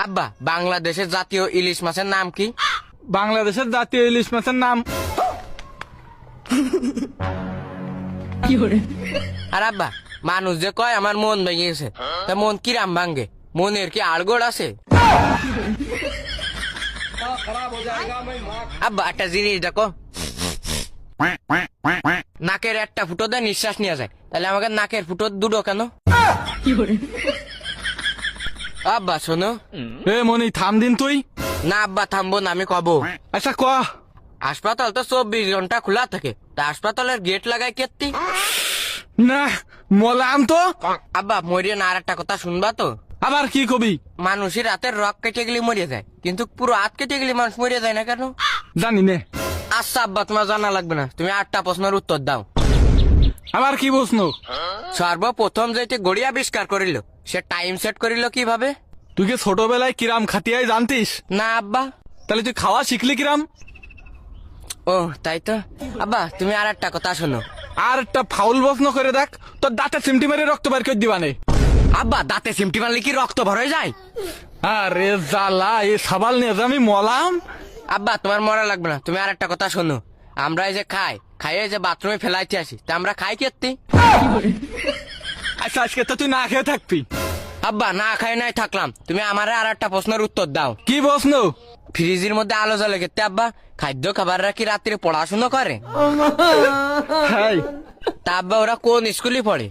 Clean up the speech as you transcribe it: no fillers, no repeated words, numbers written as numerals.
আব্বা বাংলাদেশের জাতীয় ইলিশ মাছের নাম কি? বাংলাদেশের জাতীয় ইলিশ মাছের নাম আর আব্বা মানুষ যে কয় আমার মন ভেঙে গেছে, তা মন কিরাম ভাঙ্গে? মনের কি আড়গোড় আছে? আব্বা একটা জিনিস দেখো, নাকের একটা ফুটো দিয়ে নিঃশ্বাস নিয়ে যায়, তাহলে আমাকে নাকের ফুটো দুটো কেন? আব্বা শোনো। এ মনি থাম দিন তুই। না আব্বা থামবো না, আমি কব। আচ্ছা ক। হাসপাতাল তো 24 ঘন্টা খোলা থাকে, তা হাসপাতালের গেট লাগাই কেত্তি? না মলাম তো। আব্বা মরিয়ে না, আর একটা কথা শুনবা তো? আবার কি কবি? মানুষের হাতের রক কেটে গেলে মরিয়ে যায়, কিন্তু পুরো হাত কেটে গেলে মানুষ মরিয়ে যায় না কেন? জানি নে। আচ্ছা আব্বা তোমার জানা লাগবে না, তুমি 8টা প্রশ্নের উত্তর দাও। আবার কি প্রশ্ন? সর্বপ্রথম যেটি গড়ি আবিষ্কার করিল, সে টাইম সেট করিল কিভাবে? তুই কি ছোটবেলায় কিরাম খাতিয়াই জানতিস? না আব্বা। তাহলে তুই খাওয়া শিখলি কিরাম? ও তাই তো। আব্বা তুমি আর একটা কথা শোনো। আর একটা ফাউল প্রশ্ন করে দেখ, তোর দাঁতে চিমটি মেরে রক্ত বের করে দিবানে। আব্বা দাঁতে চিমটি মারলে কি রক্ত ভরে যায়? আরে জ্বালা, এ সাবাল নিয়ে যে আমি মলাম। আব্বা তোমার মরা লাগবে না, তুমি আর একটা কথা শোনো। আমরা এই যে খাইয়ে যে বাথরুমে ফেলাইতে আসি, তা আমরা খাই কেত্তি? আচ্ছা আজকে তো তুই না খেয়ে থাকবি। আব্বা না খাই নাই থাকলাম, তুমি আমারে আর একটা প্রশ্নের উত্তর দাও। কি প্রশ্ন? ফ্রিজের মধ্যে আলো জ্বলে কেত্তি আব্বা? খাদ্য খাবাররা কি রাত্রে পড়াশোনা করে? হাই তা আব্বা ওরা কোন স্কুলে পড়ে?